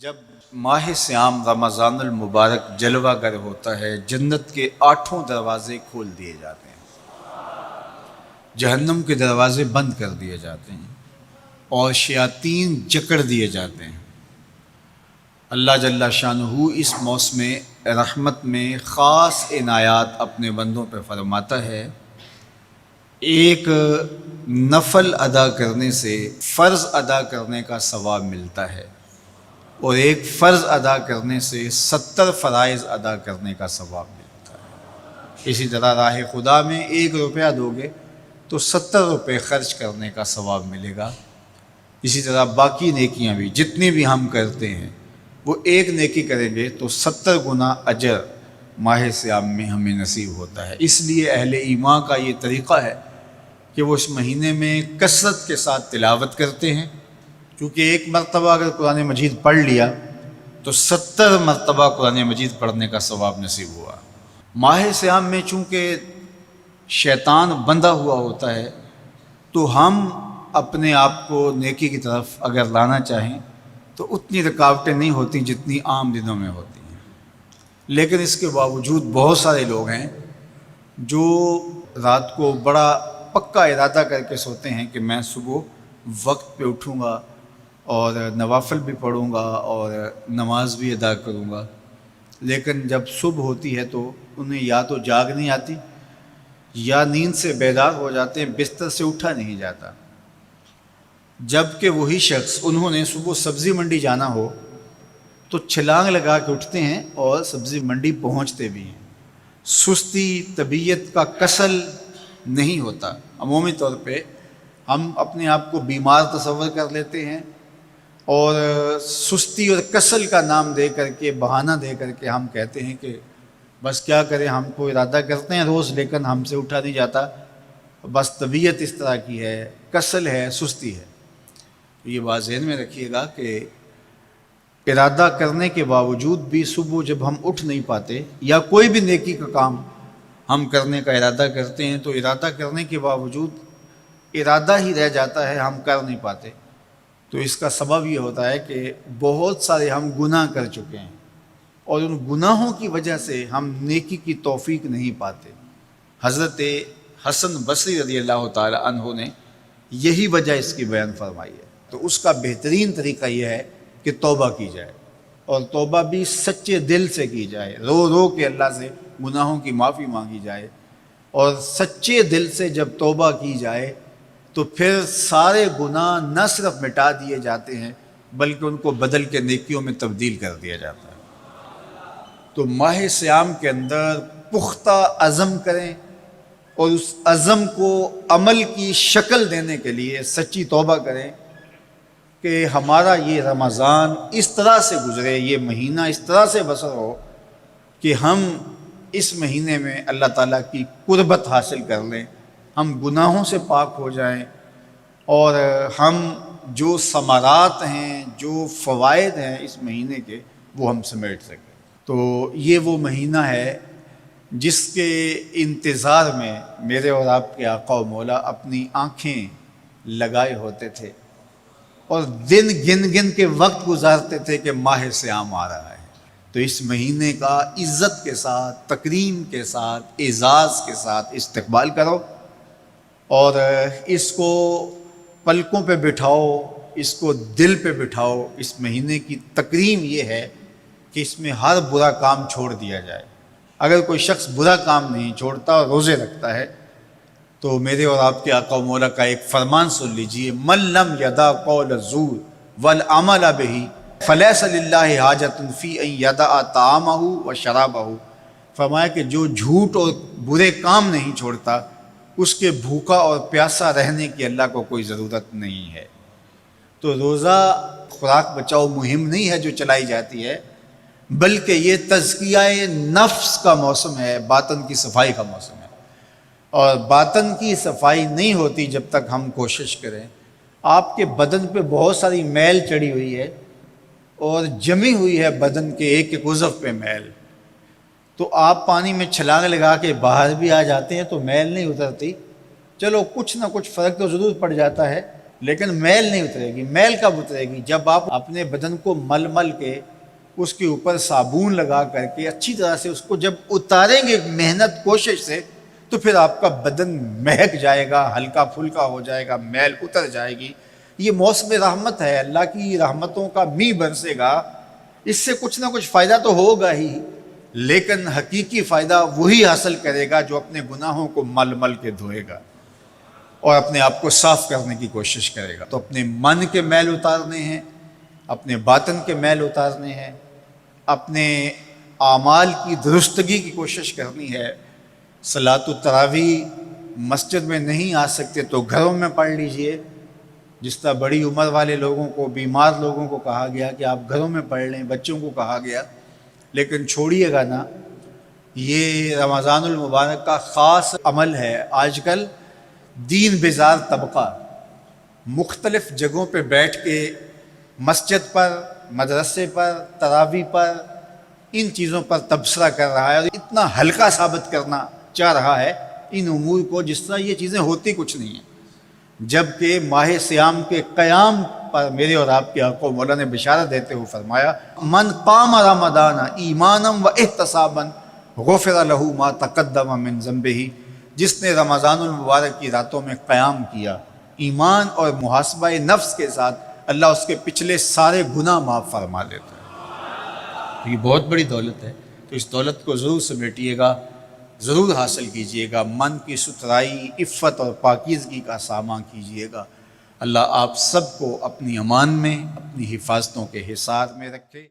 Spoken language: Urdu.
جب ماہ سیام رمضان المبارک جلوہ گر ہوتا ہے، جنت کے 8 دروازے کھول دیے جاتے ہیں، جہنم کے دروازے بند کر دیے جاتے ہیں اور شیاطین جکڑ دیے جاتے ہیں۔ اللہ جل شانہ اس موسم رحمت میں خاص عنایات اپنے بندوں پہ فرماتا ہے۔ ایک نفل ادا کرنے سے فرض ادا کرنے کا ثواب ملتا ہے اور ایک فرض ادا کرنے سے 70 فرائض ادا کرنے کا ثواب ملتا ہے۔ اسی طرح راہ خدا میں 1 روپیہ دو گے تو 70 روپے خرچ کرنے کا ثواب ملے گا۔ اسی طرح باقی نیکیاں بھی جتنی بھی ہم کرتے ہیں، وہ ایک نیکی کریں گے تو 70 گنا اجر ماہ سیام میں ہمیں نصیب ہوتا ہے۔ اس لیے اہل ایمان کا یہ طریقہ ہے کہ وہ اس مہینے میں کثرت کے ساتھ تلاوت کرتے ہیں، کیونکہ ایک مرتبہ اگر قرآن مجید پڑھ لیا تو 70 مرتبہ قرآن مجید پڑھنے کا ثواب نصیب ہوا۔ ماہ سیام میں چونکہ شیطان بندھا ہوا ہوتا ہے، تو ہم اپنے آپ کو نیکی کی طرف اگر لانا چاہیں تو اتنی رکاوٹیں نہیں ہوتی جتنی عام دنوں میں ہوتی ہیں، لیکن اس کے باوجود بہت سارے لوگ ہیں جو رات کو بڑا پکا ارادہ کر کے سوتے ہیں کہ میں صبح وقت پہ اٹھوں گا اور نوافل بھی پڑھوں گا اور نماز بھی ادا کروں گا، لیکن جب صبح ہوتی ہے تو انہیں یا تو جاگ نہیں آتی یا نیند سے بیدار ہو جاتے ہیں، بستر سے اٹھا نہیں جاتا۔ جبکہ وہی شخص انہوں نے صبح سبزی منڈی جانا ہو تو چھلانگ لگا کے اٹھتے ہیں اور سبزی منڈی پہنچتے بھی ہیں۔ سستی، طبیعت کا کسل نہیں ہوتا۔ عمومی طور پہ ہم اپنے آپ کو بیمار تصور کر لیتے ہیں اور سستی اور کسل کا نام دے کر کے، بہانہ دے کر کے ہم کہتے ہیں کہ بس کیا کریں، ہم کو ارادہ کرتے ہیں روز لیکن ہم سے اٹھا نہیں جاتا، بس طبیعت اس طرح کی ہے، کسل ہے، سستی ہے۔ یہ بات ذہن میں رکھیے گا کہ ارادہ کرنے کے باوجود بھی صبح جب ہم اٹھ نہیں پاتے یا کوئی بھی نیکی کا کام ہم کرنے کا ارادہ کرتے ہیں تو ارادہ کرنے کے باوجود ارادہ ہی رہ جاتا ہے، ہم کر نہیں پاتے، تو اس کا سبب یہ ہوتا ہے کہ بہت سارے ہم گناہ کر چکے ہیں اور ان گناہوں کی وجہ سے ہم نیکی کی توفیق نہیں پاتے۔ حضرت حسن بصری رضی اللہ تعالی عنہ نے یہی وجہ اس کی بیان فرمائی ہے۔ تو اس کا بہترین طریقہ یہ ہے کہ توبہ کی جائے، اور توبہ بھی سچے دل سے کی جائے، رو رو کے اللہ سے گناہوں کی معافی مانگی جائے، اور سچے دل سے جب توبہ کی جائے تو پھر سارے گناہ نہ صرف مٹا دیے جاتے ہیں بلکہ ان کو بدل کے نیکیوں میں تبدیل کر دیا جاتا ہے۔ تو ماہ سیام کے اندر پختہ عزم کریں اور اس عزم کو عمل کی شکل دینے کے لیے سچی توبہ کریں کہ ہمارا یہ رمضان اس طرح سے گزرے، یہ مہینہ اس طرح سے بسر ہو کہ ہم اس مہینے میں اللہ تعالیٰ کی قربت حاصل کر لیں، ہم گناہوں سے پاک ہو جائیں اور ہم جو ثمرات ہیں، جو فوائد ہیں اس مہینے کے، وہ ہم سمیٹ سکیں۔ تو یہ وہ مہینہ ہے جس کے انتظار میں میرے اور آپ کے آقا و مولا اپنی آنکھیں لگائے ہوتے تھے اور دن گن گن کے وقت گزارتے تھے کہ ماہ سیام آ رہا ہے۔ تو اس مہینے کا عزت کے ساتھ، تکریم کے ساتھ، اعزاز کے ساتھ استقبال کرو اور اس کو پلکوں پہ بٹھاؤ، اس کو دل پہ بٹھاؤ۔ اس مہینے کی تکریم یہ ہے کہ اس میں ہر برا کام چھوڑ دیا جائے۔ اگر کوئی شخص برا کام نہیں چھوڑتا اور روزے رکھتا ہے تو میرے اور آپ کے آقا و مولا کا ایک فرمان سن لیجئے، من لم یدع قول الزور والعمل بہ فلیس للہ حاجۃ فی ان یدع طعامہ و شرابہ۔ فرمایا کہ جو جھوٹ اور برے کام نہیں چھوڑتا، اس کے بھوکا اور پیاسا رہنے کی اللہ کو کوئی ضرورت نہیں ہے۔ تو روزہ خوراک بچاؤ مہم نہیں ہے جو چلائی جاتی ہے، بلکہ یہ تزکیہ نفس کا موسم ہے، باطن کی صفائی کا موسم ہے، اور باطن کی صفائی نہیں ہوتی جب تک ہم کوشش کریں۔ آپ کے بدن پہ بہت ساری میل چڑھی ہوئی ہے اور جمی ہوئی ہے بدن کے ایک ایک عضو پہ میل، تو آپ پانی میں چھلانگ لگا کے باہر بھی آ جاتے ہیں تو میل نہیں اترتی، چلو کچھ نہ کچھ فرق تو ضرور پڑ جاتا ہے، لیکن میل نہیں اترے گی۔ میل کب اترے گی؟ جب آپ اپنے بدن کو مل مل کے اس کے اوپر صابن لگا کر کے اچھی طرح سے اس کو جب اتاریں گے محنت کوشش سے، تو پھر آپ کا بدن مہک جائے گا، ہلکا پھلکا ہو جائے گا، میل اتر جائے گی۔ یہ موسم رحمت ہے، اللہ کی رحمتوں کا می برسے گا، اس سے کچھ نہ کچھ فائدہ تو ہوگا ہی، لیکن حقیقی فائدہ وہی حاصل کرے گا جو اپنے گناہوں کو مل مل کے دھوئے گا اور اپنے آپ کو صاف کرنے کی کوشش کرے گا۔ تو اپنے من کے میل اتارنے ہیں، اپنے باطن کے میل اتارنے ہیں، اپنے اعمال کی درستگی کی کوشش کرنی ہے۔ صلاۃ التراویح مسجد میں نہیں آ سکتے تو گھروں میں پڑھ لیجئے، جس طرح بڑی عمر والے لوگوں کو، بیمار لوگوں کو کہا گیا کہ آپ گھروں میں پڑھ لیں، بچوں کو کہا گیا، لیکن چھوڑیے گا نا، یہ رمضان المبارک کا خاص عمل ہے۔ آج کل دین بیزار طبقہ مختلف جگہوں پہ بیٹھ کے مسجد پر، مدرسے پر، تراویح پر، ان چیزوں پر تبصرہ کر رہا ہے اور اتنا ہلکا ثابت کرنا چاہ رہا ہے ان امور کو، جس طرح یہ چیزیں ہوتی کچھ نہیں ہیں، جبکہ ماہ صیام کے قیام پر میرے اور آپ کے آقا مولا نے بشارت دیتے ہوئے فرمایا، من قام رمضان ایمانا و احتسابا غفر له ما تقدم من ذنبہ، جس نے رمضان المبارک کی راتوں میں قیام کیا ایمان اور محاسبہ نفس کے ساتھ، اللہ اس کے پچھلے سارے گناہ معاف فرما دیتا ہے۔ یہ بہت بڑی دولت ہے، تو اس دولت کو ضرور سمیٹیے گا، ضرور حاصل کیجئے گا، من کی ستھرائی، عفت اور پاکیزگی کا سامان کیجئے گا۔ اللہ آپ سب کو اپنی امان میں، اپنی حفاظتوں کے حصار میں رکھے۔